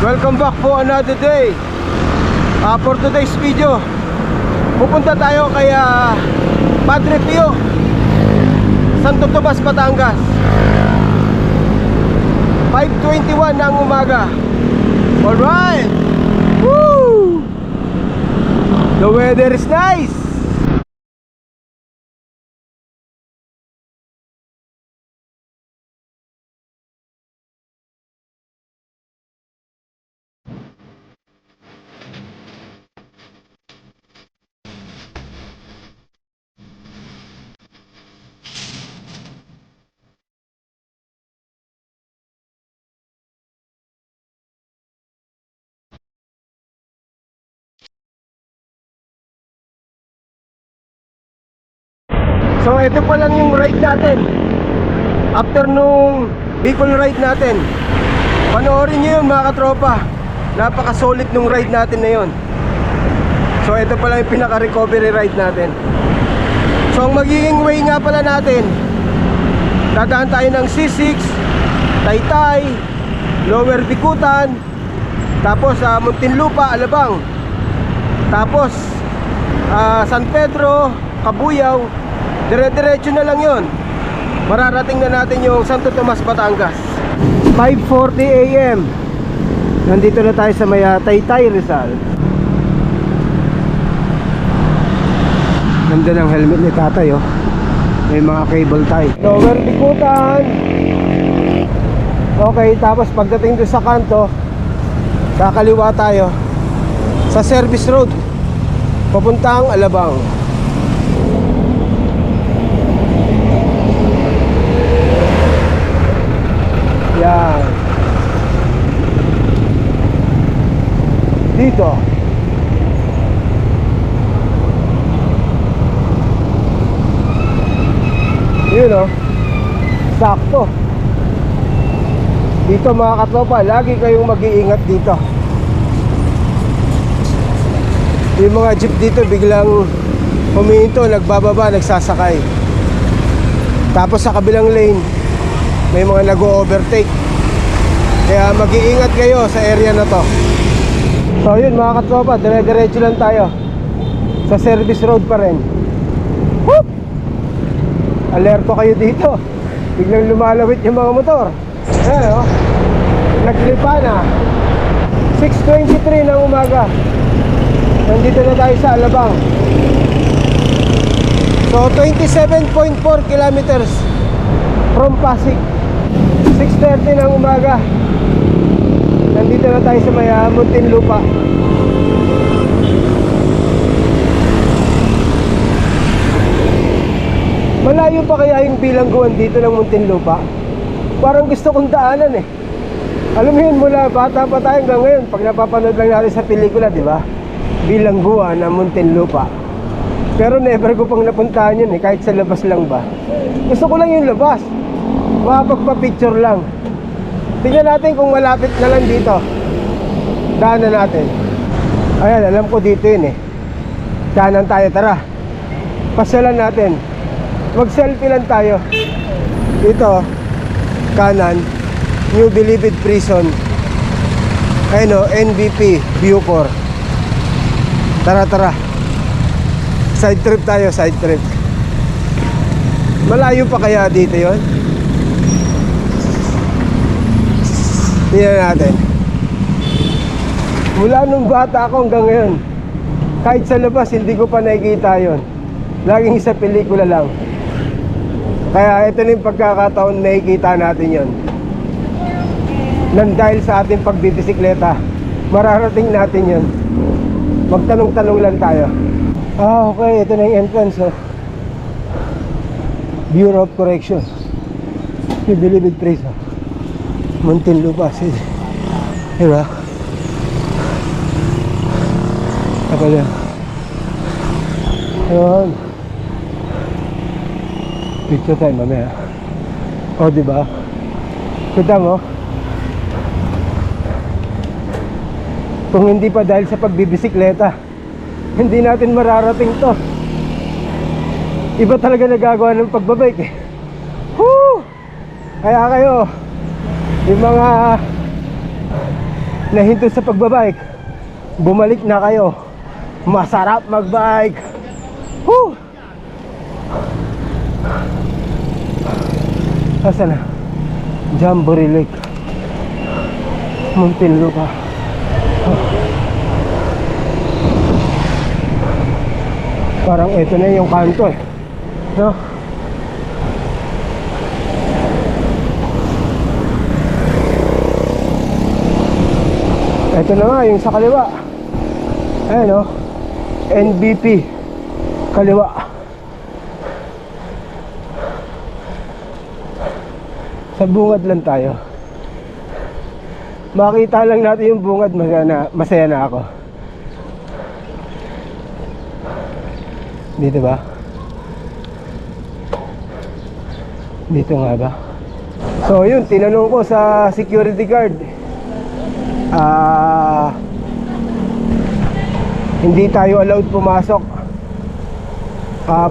Welcome back po another day. For today's video, pupunta tayo kay Padre Pio, Santo Tomas, Batangas. 5:21 ng umaga. Alright. Woo! The weather is nice. So ito pa lang yung ride natin. After nung Bicol ride natin, panoorin nyo yun mga katropa. Napaka-solid nung ride natin na yun. So ito pa lang yung pinaka-recovery ride natin. So ang magiging way nga pala natin, dadaan tayo ng C6, Taytay, Lower Bicutan, tapos Muntinlupa, Alabang, tapos San Pedro, Cabuyao. Dire-diretso na lang yun. Mararating na natin yung Santo Tomas, Batangas. 5:40 AM. Nandito na tayo sa may Taytay, Rizal. Ganda ng helmet ni tatay, oh. May mga cable tie. Lower Bicutan. Okay, tapos pagdating doon sa kanto, kakaliwa tayo sa service road papuntang Alabang. Yan. Dito. Yun, oh. Sakto. Dito mga katropa, lagi kayong mag-iingat dito. Yung mga jeep dito biglang humihinto, nagbababa, nagsasakay. Tapos sa kabilang lane may mga nag-o-overtake. Kaya mag-iingat kayo sa area na to. So yun mga katropa, dire-diretso lang tayo sa service road pa rin. Whoop! Alerto kayo dito. Biglang lumalawit yung mga motor. Ayan, oh. Naglipa na. 6:23 ng umaga. Nandito na tayo sa Alabang. So 27.4 kilometers from Pasig. 6:30 ng umaga. Nandito na tayo sa may Muntinlupa. Malayo pa kaya yung bilangguan dito ng Muntinlupa? Parang gusto kong daanan eh. Alam mo yun, mula bata pa tayo hanggang ngayon, pag napapanood lang natin sa pelikula, di ba? Bilangguan ng Muntinlupa. Pero never ko pang napuntahan yun eh, kahit sa labas lang ba. Gusto ko lang yung labas, makapagpa-picture lang. Tingnan natin kung malapit na lang dito. Daanan natin. Ayan, alam ko dito yun eh. Daanan tayo, tara. Pasyalan natin. Mag-selfie lang tayo. Dito, kanan, New Bilibid Prison. Ayun o, NBP, Bucor. Tara, tara. Side trip tayo, side trip. Malayo pa kaya dito yon? Tingnan natin. Mula nung bata ako hanggang ngayon, kahit sa labas hindi ko pa nakikita yon. Laging sa pelikula lang. Kaya ito na yung pagkakataon nakikita natin yon. Nang dahil sa ating pagbibisikleta, mararating natin yon. Magtanong-tanong lang tayo. Okay, ito na yung entrance, oh. Bureau of Correction. Yung Bilibid Prison. Muntinlupa City. Diba? Kapal yan. Ayun. Picture time mamaya. O, diba? Kita mo? Kung hindi pa dahil sa pagbibisikleta, hindi natin mararating to. Iba talaga nagagawa ng pagbabike eh. Woo! Kaya kayo, yung mga nahinto sa pagbabike, bumalik na kayo. Masarap magbike. Woo! Asa na? Jamboree Lake, Muntinlupa. Parang ito na yung kanto eh, no? Ito na nga yung sa kaliwa. Ayan o, NBP kaliwa. Sa bungad lang tayo. Makita lang natin yung bungad, masaya na ako. Dito ba? Dito nga ba? So yun, tinanong ko sa security guard, hindi tayo allowed pumasok,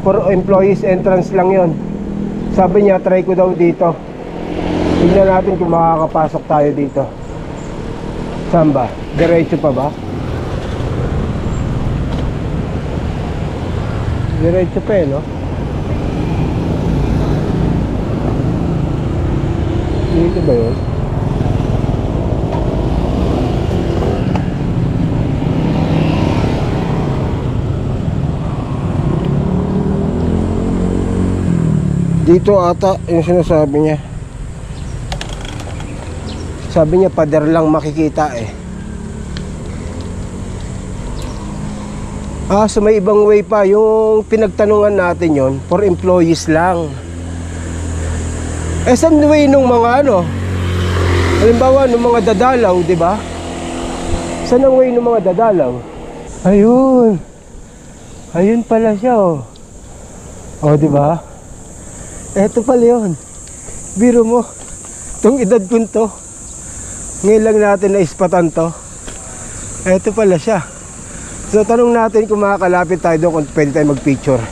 for employees entrance lang yon. Sabi niya, try ko daw dito. Tignan natin kung makakapasok tayo dito. Saan ba? Diretso pa ba? Diretso pa eh, no? Dito ba yun? Dito ata yung sinasabi niya. Sabi niya pader lang makikita eh. So may ibang way pa. Yung pinagtanungan natin yon, for employees lang. Saan way nung mga ano? Halimbawa nung mga dadalaw, di ba? Saan ang way nung mga dadalaw? Ayun. Ayun pala siya oh. Oh, di ba? Eto pala yun. Biro mo, itong edad ko to, ngayon lang natin naispatan to. Eto pala siya. So tanong natin kung makakalapit tayo doon, kung pwede tayo mag-picture.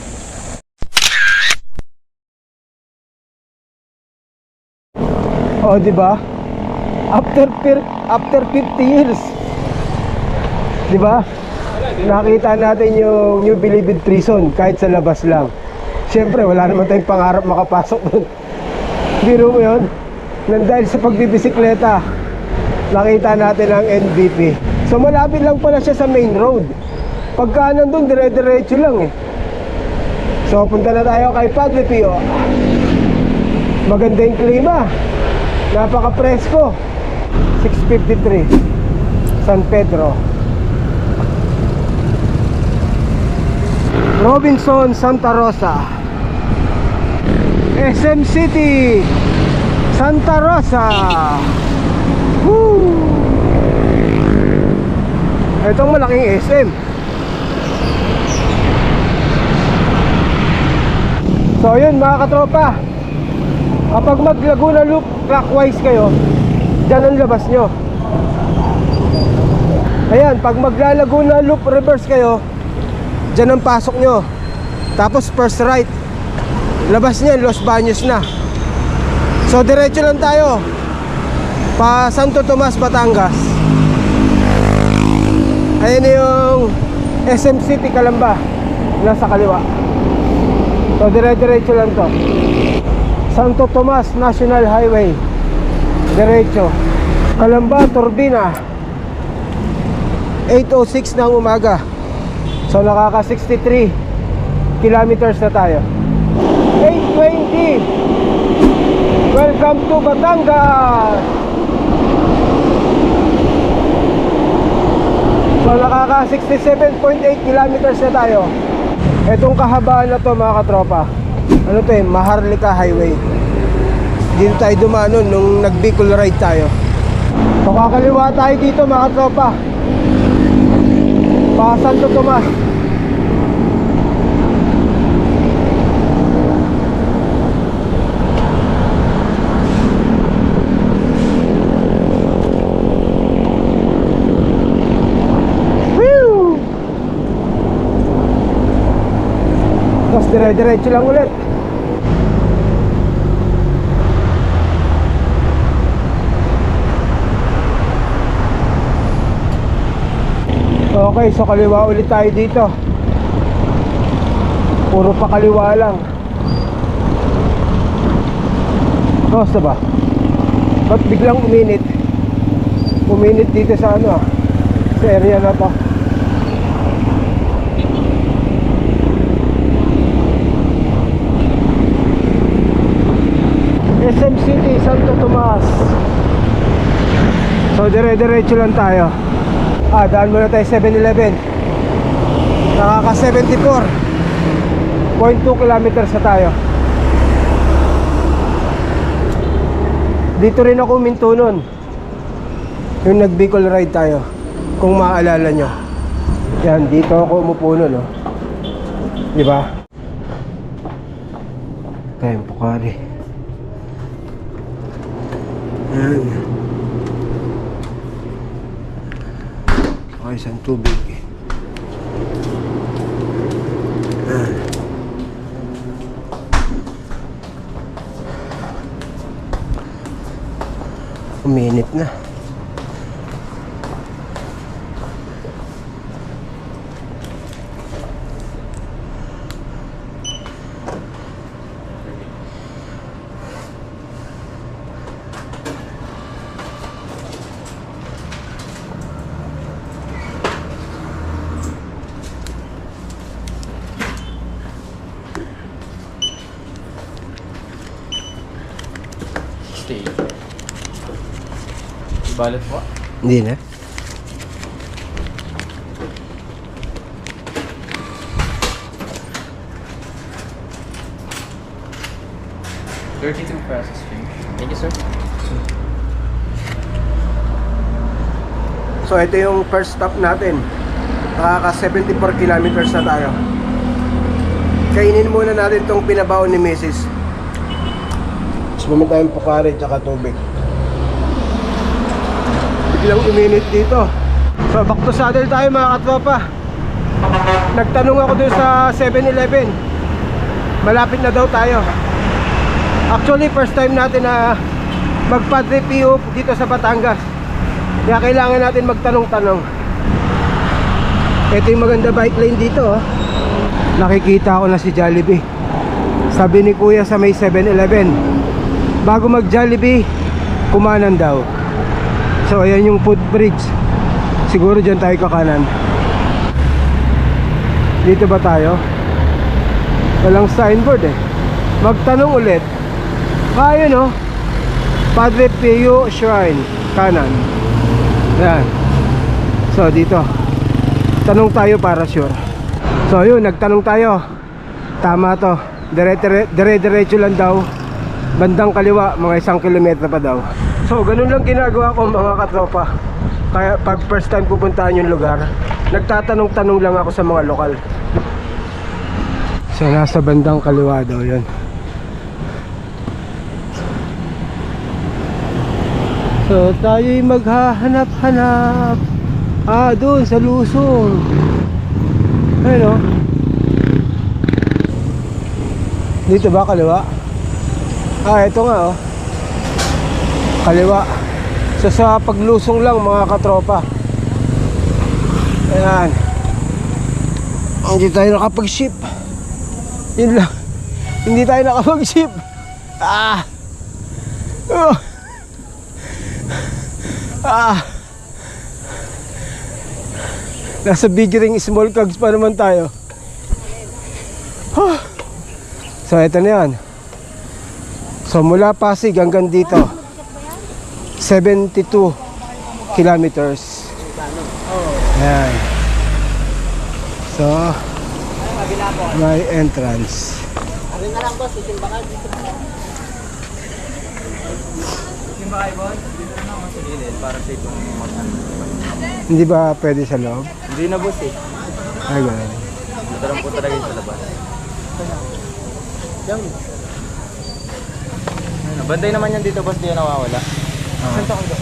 Oh, di ba? After 50 years. Di ba? Nakita natin yung New Bilibid Prison kahit sa labas lang. Siyempre, wala naman tayong pangarap makapasok doon. Biro mo yun? Nandahil sa pagbibisikleta, nakita natin ang NBP. So malapit lang pala siya sa main road. Pagka nandun, dire-diretso lang eh. So punta na tayo kay Padre Pio. Maganda yung klima, napaka-presko. 6:53 San Pedro, Robinson, Santa Rosa, SM City, Santa Rosa. Woo! Itong malaking SM. So yun mga katropa, kapag mag Laguna Loop clockwise kayo, dyan ang labas nyo. Ayan, pag magla Laguna Loop reverse kayo, dyan ang pasok nyo. Tapos first right, labas niyan, Los Baños na. So diretso lang tayo pa Santo Tomas, Batangas. Ayan yung SM City, Calamba, nasa kaliwa. So diretso lang to. Santo Tomas National Highway, diretso. Calamba, Turbina, 8:06 ng umaga. So nakaka 63 kilometers na tayo. 8:20. Welcome to Batangas. So nakaka 67.8 kilometers na tayo. Etong kahabaan na to mga katropa, ano to eh, Maharlika Highway. Dito tayo dumano nung nag-Bicol ride tayo. So kakaliwa tayo dito mga katropa, pa Santo Tomas. Tapos dire-diretso lang ulit. Okay, so kaliwa ulit tayo dito. Puro pa kaliwa lang. Basta ba? Ba't biglang uminit? Uminit dito sa ano, sa area na to. SM City, Santo Tomas. So dire-diretso lang tayo. Daan muna tayo 7-Eleven. Nakaka 74.2 kilometers na tayo. Dito rin ako uminto nun, yung nag-Bicol ride tayo, kung maaalala nyo. Yan, dito ako umupo nun, no? Diba? Tayong Pukari. Yan. Okay, isang tubig. Yan. Uminit na. Stay. Balot po? Hindi na. $32 change. Thank you, sir. So ito yung first stop natin. Nakaka 74 kilometers na tayo. Kainin muna natin tong pinabaon ni Mrs. Tapos bumili tayong Pukari tsaka tubig. Biglang uminit dito. So back to saddle tayo mga katropa. Nagtanong ako dun sa 7-Eleven, malapit na daw tayo. Actually first time natin na magpa-trip dito sa Batangas, kaya kailangan natin magtanong-tanong. Ito yung maganda bike lane dito, oh. Nakikita ko na si Jollibee. Sabi ni kuya sa may 7-Eleven, bago mag Jollibee, kumanan daw. So ayan yung footbridge. Siguro dyan tayo kakanan. Dito ba tayo? Walang signboard eh. Magtanong ulit. Ayun oh, Padre Pio Shrine, kanan. Ayan. So dito tanong tayo para sure. So yun, nagtanong tayo. Tama to. Dire-diretso lang daw. Bandang kaliwa, mga 1 kilometro pa daw. So ganun lang ginagawa ko mga katropa. Kaya pag first time pupuntahan yung lugar, nagtatanong-tanong lang ako sa mga lokal. So nasa bandang kaliwa daw yun. So tayo'y maghahanap-hanap doon sa Lusong. Ayun o. Dito ba kaliwa? Ito nga o, kaliwa. So sa paglusong lang mga katropa. Ayan. Hindi tayo nakapag-ship. Yun lang. Hindi tayo nakapag-ship. Nasa big ring small cogs pa naman tayo. So ito na yan. So mula Pasig hanggang dito 72 kilometers. Ayan. So may entrance. Ano na lang boss, isimba ka dito. Simba kayo, boss? Dito na ako sa gilid para sa itong Hindi ba pwede sa loob? Hindi na, boss eh. Ay gano'n. Dito lang po talaga yung sa labas. Bantay naman yan dito, boss. Di yan nawawala. Saan to kayo?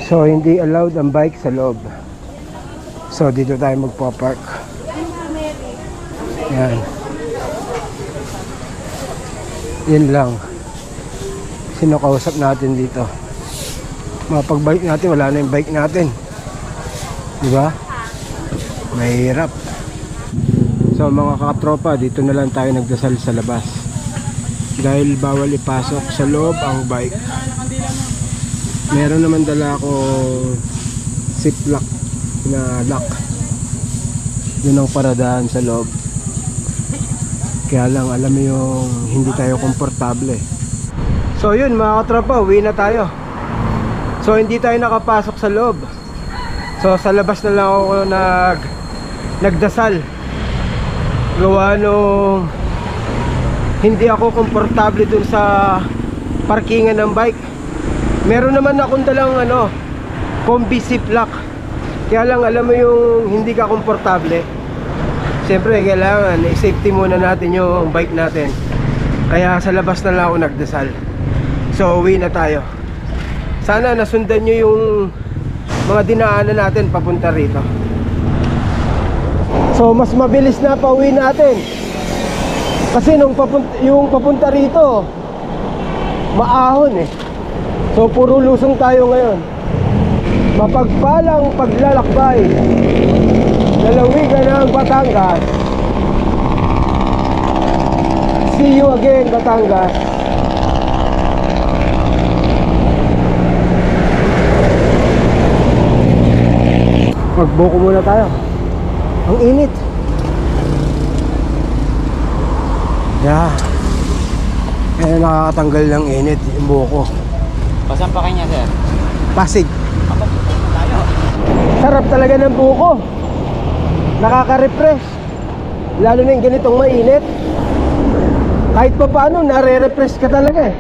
So hindi allowed ang bike sa loob. So dito tayo magpo-park. Yan. Yan lang. Sino kausap natin dito? Mapagbalik natin, wala na yung bike natin. Di ba? Mahirap. So mga katropa, dito na lang tayo nagdasal sa labas. Dahil bawal ipasok sa loob ang bike. Meron naman dala ako ziplock na lock. Yun ang paradahan sa loob. Kaya lang alam mo yung hindi tayo komportable. So yun mga katropa, uwi na tayo. So hindi tayo nakapasok sa loob. So sa labas na lang ako nagdasal. Gawa nung hindi ako komportable dun sa parkingan ng bike. Meron naman akong dalang combi ziplock. Kaya lang alam mo yung hindi ka komportable. Siyempre kailangan i-safety muna natin yung bike natin. Kaya sa labas na lang ako nagdasal. So uwi na tayo. Sana nasundan nyo yung mga dinaanan natin papunta rito. So mas mabilis na pauwi natin. Kasi yung papunta rito maahon eh. So puro lusong tayo ngayon. Mapagpalang paglalakbay lalawigan ng Batangas. See you again Batangas. Magbuko muna tayo. Ang init. Yeah. Eh nakakatanggal ng init yung buko. Pasan pa kanya, sir? Pasig. Ako, tayo. Sarap talaga ng buko. Nakaka-refresh. Lalo na yung ganitong mainit. Kahit pa paano, nare-refresh ka talaga eh.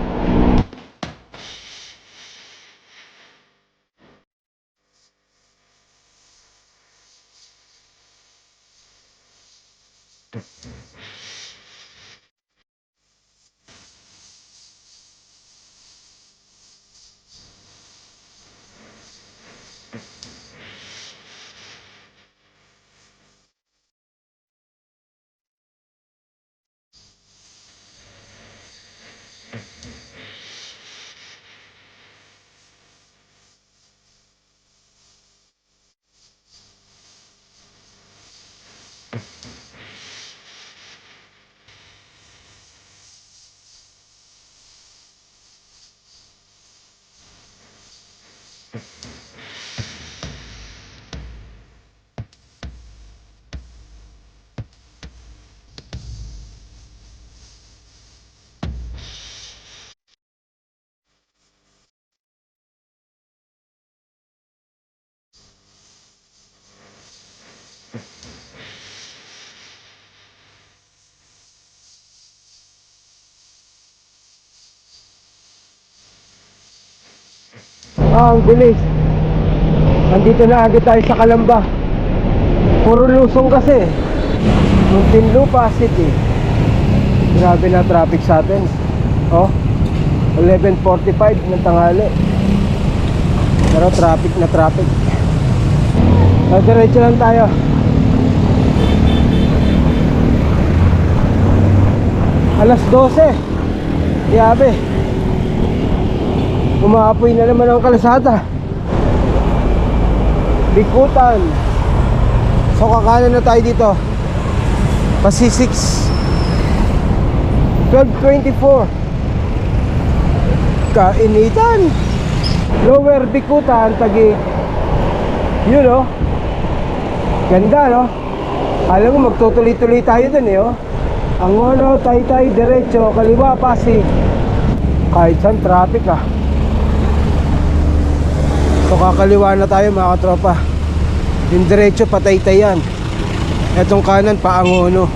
Ang bilis. Nandito na agad tayo sa Calamba. Puro lusong kasi. Muntinlupa City. Grabe na traffic sa atin. Oh, 11:45 ng tanghali. Pero traffic na traffic. Diretso lang tayo. Alas 12. Grabe. Umaapoy na naman ang kalsada. Bikutan. So kakanan na tayo dito. Pasisix 12:24. Kainitan. Lower Bikutan, Taguig. Yun oh. Ganda no. Alam mo magtutuloy-tuloy tayo dun eh oh. Angono, Taytay, diretso, kaliwa, Pasig. Kahit saan traffic ah. So kakaliwa na tayo mga katropa. Yung diretso pataytay yan. Etong kanan paangono.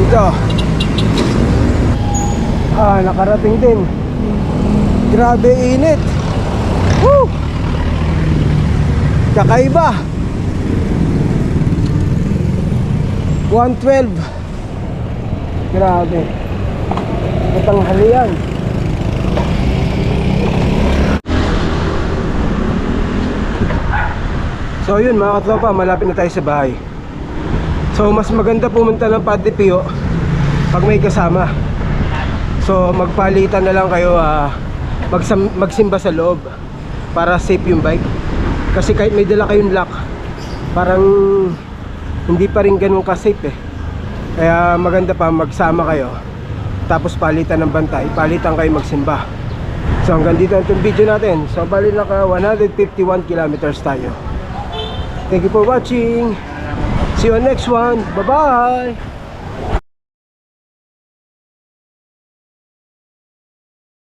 Ito. Nakarating din. Grabe init. Woo! Kakaiba. 112. Grabe. Tanghalian. So yun mga katropa, malapit na tayo sa bahay. So mas maganda pumunta ng Padre Pio pag may kasama. So magpalitan na lang kayo, magsimba sa loob para safe yung bike. Kasi kahit may dala kayong lock, parang hindi pa rin ganun ka-safe eh. Kaya maganda pa magsama kayo, tapos palitan ng bantay, palitan kayo magsimba. So hanggang dito itong video natin. So bali naka 151 kilometers tayo. Thank you for watching. See you on next one. Bye bye.